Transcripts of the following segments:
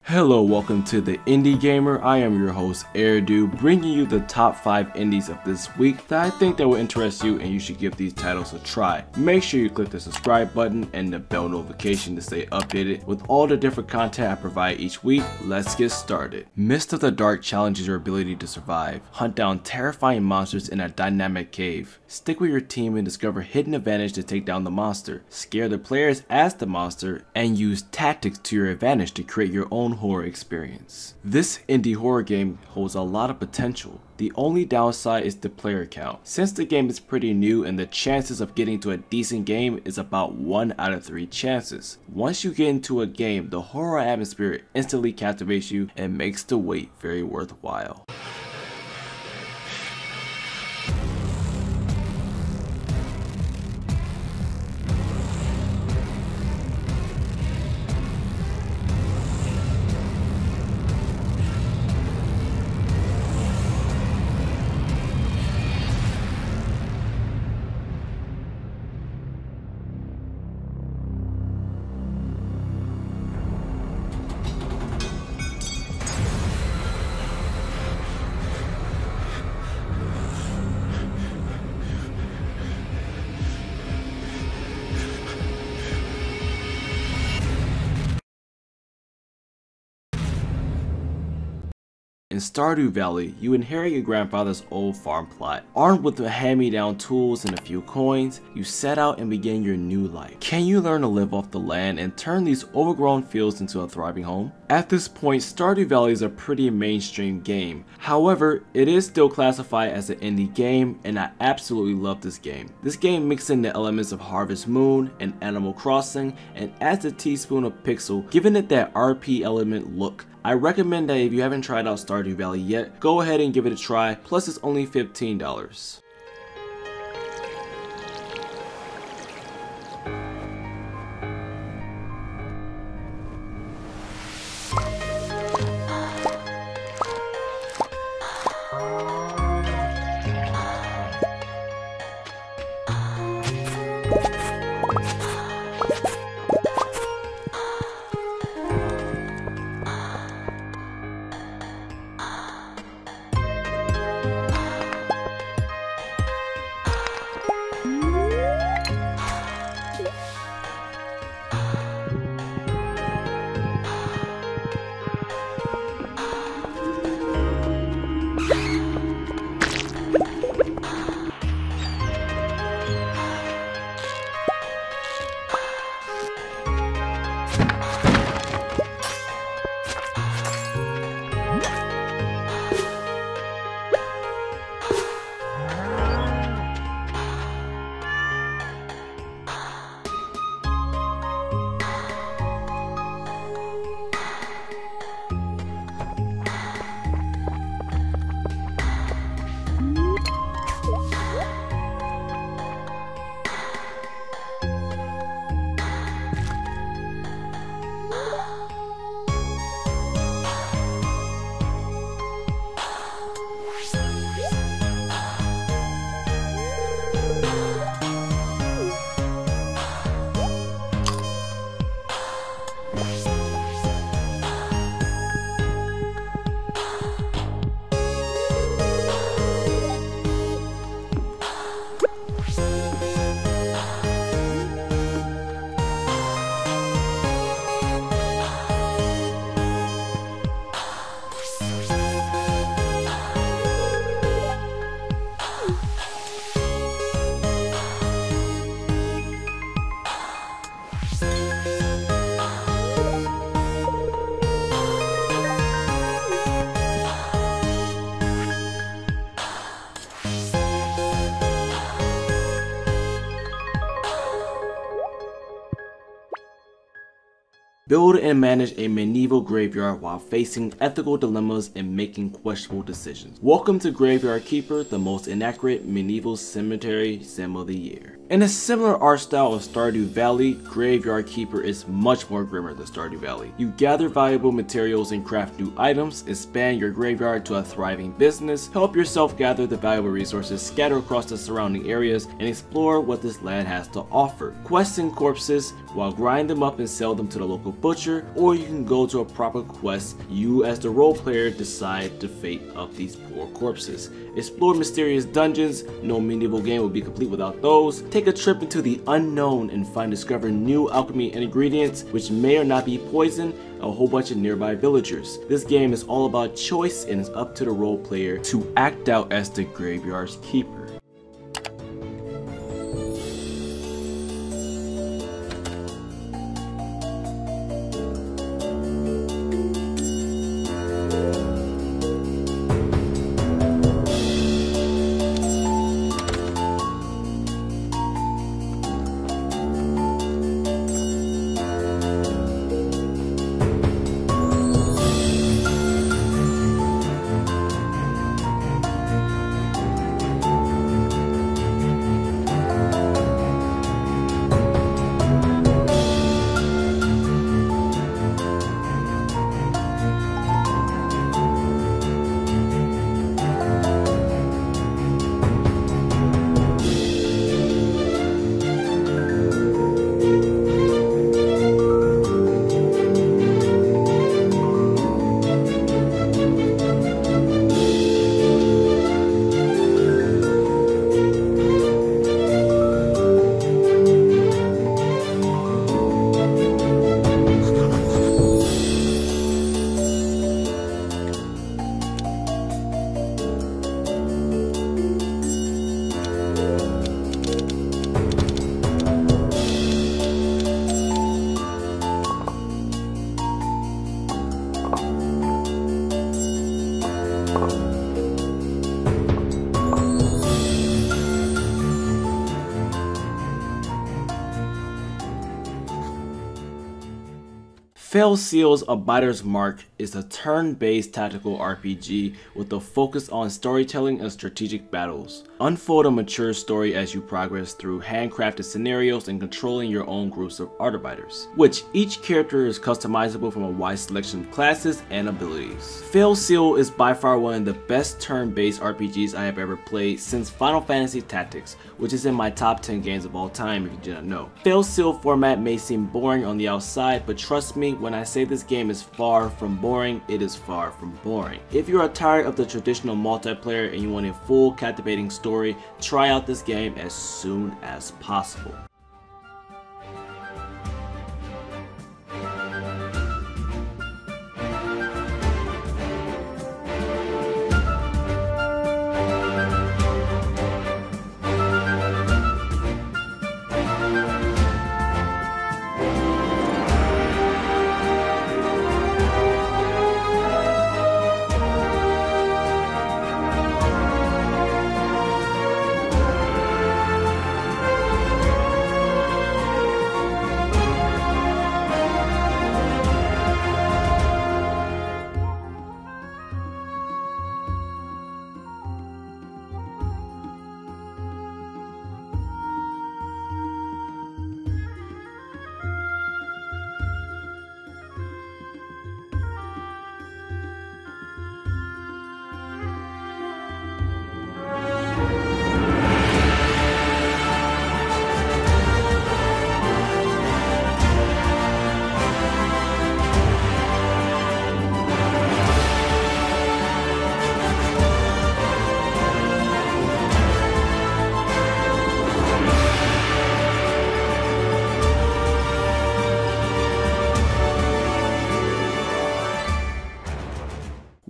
Hello, welcome to the Indie Gamer. I am your host Aerdou, bringing you the top 5 indies of this week that I think that will interest you and you should give these titles a try. Make sure you click the subscribe button and the bell notification to stay updated with all the different content I provide each week. Let's get started. Mist of the Dark challenges your ability to survive. Hunt down terrifying monsters in a dynamic cave. Stick with your team and discover hidden advantage to take down the monster. Scare the players as the monster and use tactics to your advantage to create your own horror experience. This indie horror game holds a lot of potential. The only downside is the player count. Since the game is pretty new and the chances of getting to a decent game is about 1 out of 3 chances. Once you get into a game, the horror atmosphere instantly captivates you and makes the wait very worthwhile. In Stardew Valley, you inherit your grandfather's old farm plot. Armed with the hand-me-down tools and a few coins, you set out and begin your new life. Can you learn to live off the land and turn these overgrown fields into a thriving home? At this point, Stardew Valley is a pretty mainstream game. However, it is still classified as an indie game, and I absolutely love this game. This game mixes in the elements of Harvest Moon and Animal Crossing and adds a teaspoon of pixel, giving it that RP element look. I recommend that if you haven't tried out Stardew Valley yet, go ahead and give it a try, plus it's only $15. Build and manage a medieval graveyard while facing ethical dilemmas and making questionable decisions. Welcome to Graveyard Keeper, the most inaccurate medieval cemetery sim of the year. In a similar art style of Stardew Valley, Graveyard Keeper is much more grimmer than Stardew Valley. You gather valuable materials and craft new items, expand your graveyard to a thriving business, help yourself gather the valuable resources scattered across the surrounding areas, and explore what this land has to offer. Questing corpses while grind them up and sell them to the local butcher, or you can go to a proper quest. You as the role player decide the fate of these poor corpses. Explore mysterious dungeons, no medieval game will be complete without those. Take a trip into the unknown and discover new alchemy and ingredients which may or not be poison, a whole bunch of nearby villagers. This game is all about choice and it's up to the role player to act out as the Graveyard's keeper. Fail Seal's Arbiter's Mark is a turn-based tactical RPG with a focus on storytelling and strategic battles. Unfold a mature story as you progress through handcrafted scenarios and controlling your own groups of Arbiters, which each character is customizable from a wide selection of classes and abilities. Fail Seal is by far one of the best turn-based RPGs I have ever played since Final Fantasy Tactics, which is in my top 10 games of all time if you did not know. Fail Seal format may seem boring on the outside, but trust me, when I say this game is far from boring, it is far from boring. If you are tired of the traditional multiplayer and you want a full captivating story, try out this game as soon as possible.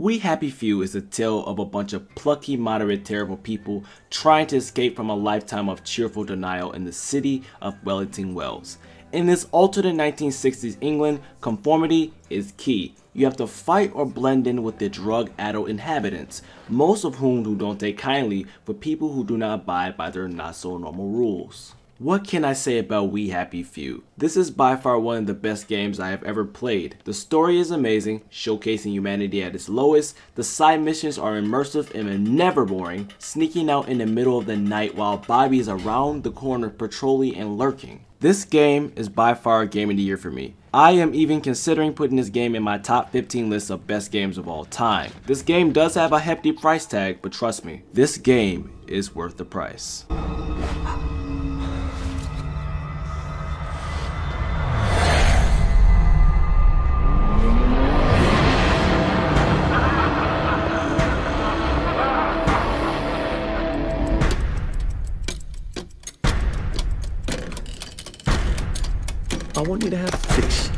We Happy Few is a tale of a bunch of plucky, moderate, terrible people trying to escape from a lifetime of cheerful denial in the city of Wellington Wells. In this alternate 1960s England, conformity is key. You have to fight or blend in with the drug-addled inhabitants, most of whom don't take kindly for people who do not abide by their not-so-normal rules. What can I say about We Happy Few? This is by far one of the best games I have ever played. The story is amazing, showcasing humanity at its lowest. The side missions are immersive and are never boring, sneaking out in the middle of the night while Bobby is around the corner patrolling and lurking. This game is by far Game of the Year for me. I am even considering putting this game in my top 15 list of best games of all time. This game does have a hefty price tag, but trust me, this game is worth the price. I want you to have fish.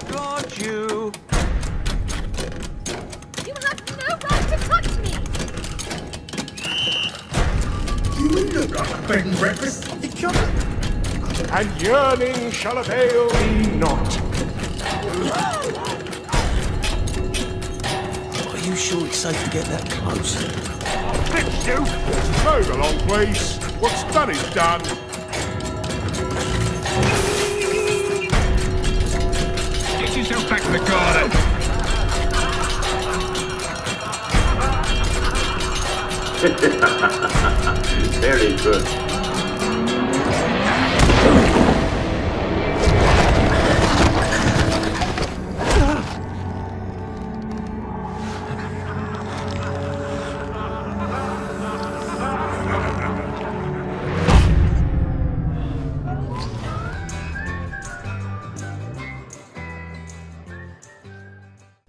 Got you! You have no right to touch me! You look like a bed and breakfast. You can't. And yearning shall avail thee not. Are you sure it's safe to get that close? Fix you! Move along, please. What's done is done. Get yourself back to the garden. Very good.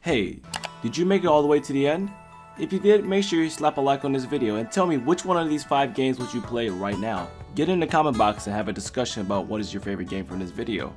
Hey, did you make it all the way to the end? If you did, make sure you slap a like on this video and tell me which one of these 5 games would you play right now. Get in the comment box and have a discussion about what is your favorite game from this video.